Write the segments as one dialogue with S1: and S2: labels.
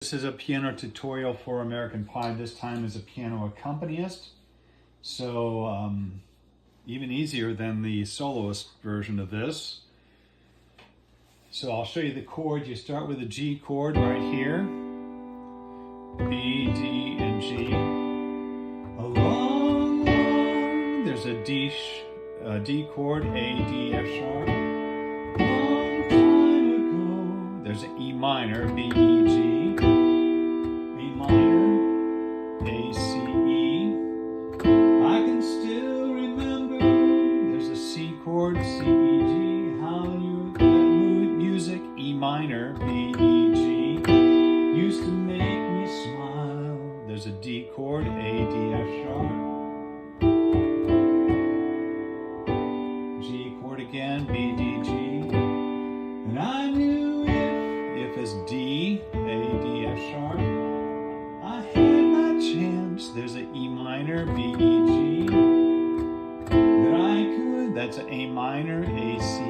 S1: This is a piano tutorial for American Pie. This time is a piano accompanist. So even easier than the soloist version of this. So I'll show you the chords. You start with a G chord right here. B, D, and G. Along, there's a D chord, A, D, F sharp. Long time ago, there's an E minor, B, E, G. A minor, A, C, E. I can still remember, there's a C chord, C, E, G. How you, that music, E minor, B, E, G. Used to make me smile. There's a D chord, A, D, F sharp. G chord again, B, D, G. And I knew if is D, A, D, F sharp, I had my chance. There's an E minor, B, E, G. That I could, that's an A minor, A, C, E.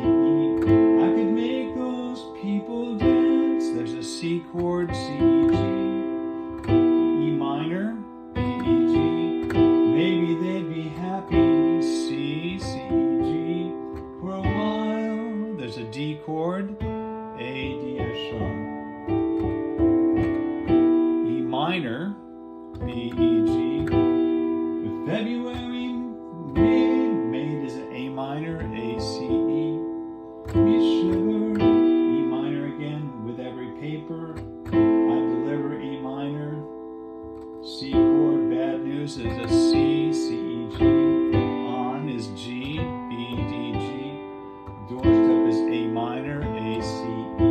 S1: I could make those people dance. There's a C chord, C, E, G. E minor, B, E, G. Maybe they'd be happy. C, C, E, G. For a while, there's a D chord, A, D, F sharp. E minor, B, E, G. With February made is an A minor, A, C, E. We shiver, E minor again. With every paper, I deliver E minor. C chord, bad news is a C, C, E, G. On is G, B, D, G. Doorstep is A minor, A, C, E.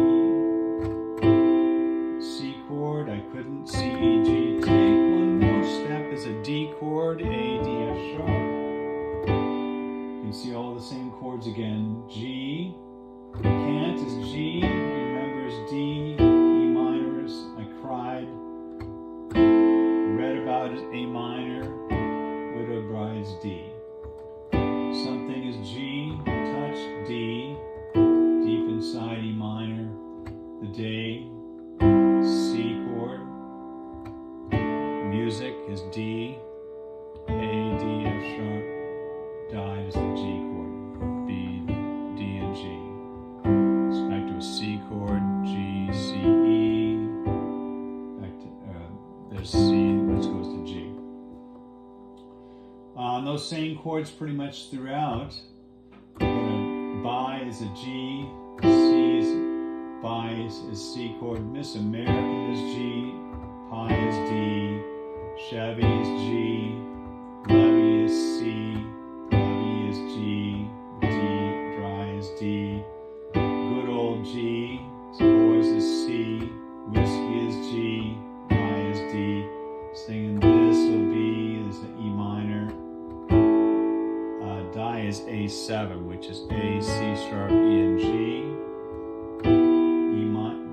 S1: C chord, I couldn't, C, E, G. Take one more step is a D chord, A, D, F sharp. You can see all the same chords again. G, can't is G, remembers D, E minors, I cried. Read about is A minor, widowed bride's D. Something is G, touch D, deep inside E minor, the day, C chord. Music is D, A, D, F sharp. Died is the G chord, B, D, and G. It's back to a C chord, G, C, E. Back to, there's C, which goes to G. Those same chords pretty much throughout. Buy is a G, C is buy is C chord, Miss America is G, Pie is D, Chevy is G, Levy is C, Levy is G, D, dry is D, good old G, boys is C, whiskey is G, I is D, singing this will be is an E minor, die is A7, which is A, C sharp, E, and G.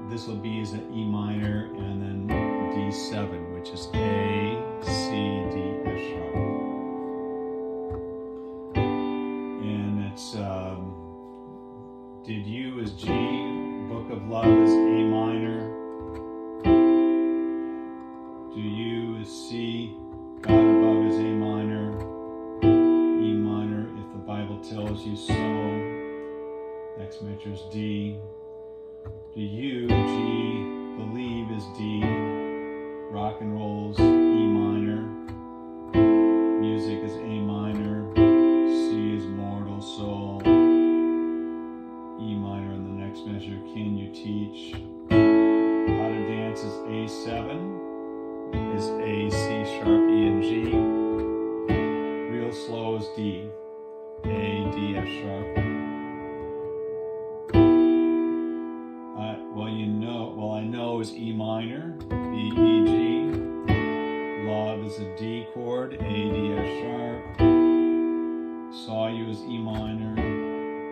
S1: This will be is an E minor, and then D7, which is A, C, D, F sharp. And it's Did You is G, Book of Love is A minor. Do You is C, God above is A minor. E minor, if the Bible tells you so. Next measure is D. Do You, G, believe is D. Rock and roll's E minor. Music is A minor. C is mortal soul. E minor in the next measure. Can you teach? How to dance is A7. Is A, C sharp, E, and G. Real slow is D. A, D, F sharp. I know is E minor, B, E, G. Love is a D chord, A, D, F sharp. Saw you is E minor.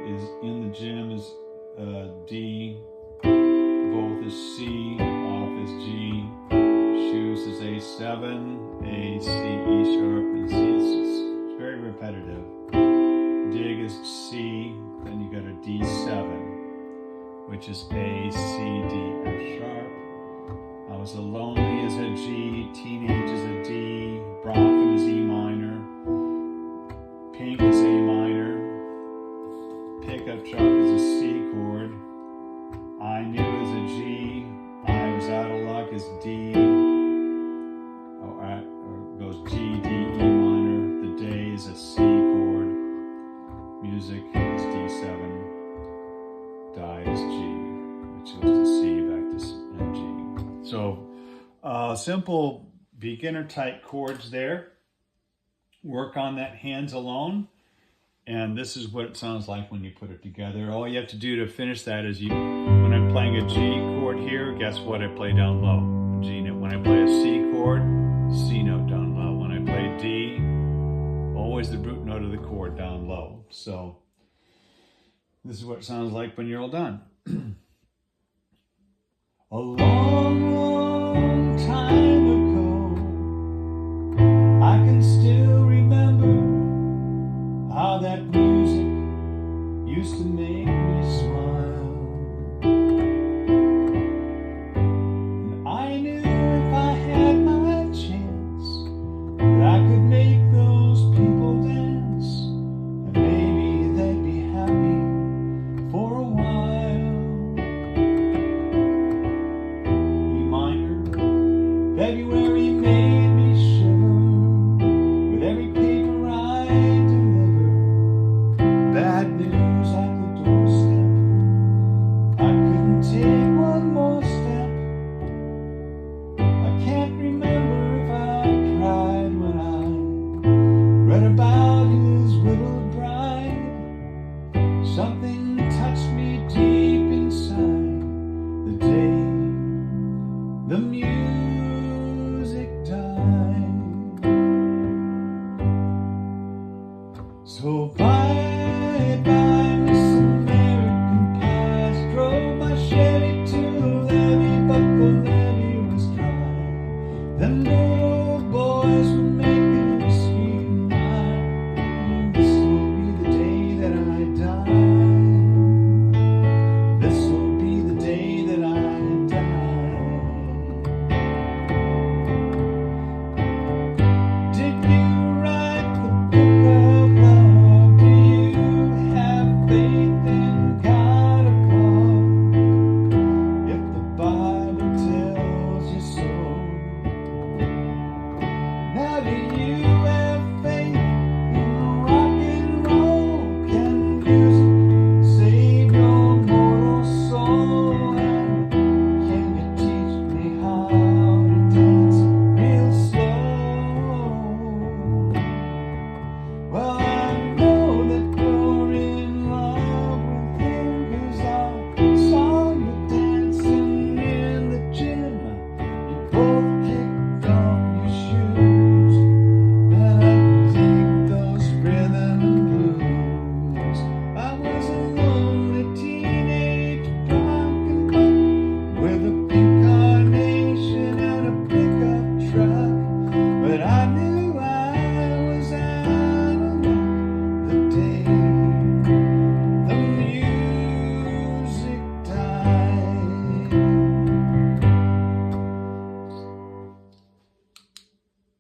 S1: Is in the gym is D. Both is C, off is G. Shoes is A7, A, C, E sharp, and C. It's very repetitive. Dig is C, then you got a D7, which is A, C, D, F sharp. I was a lonely is a G, teenage is a D, Brocken is E minor, pink is A minor, pickup truck is a C chord, I knew is a G, I was out of luck is D, or goes G, D, E minor, the day is a C chord, music is D7, die is G, which goes to C, back to G. So simple beginner type chords there. Work on that hands alone. And this is what it sounds like when you put it together. All you have to do to finish that is when I'm playing a G chord here, guess what? I play down low, G note. When I play a C chord, C note down low. When I play D, always the root note of the chord down low. So this is what it sounds like when you're all done. A long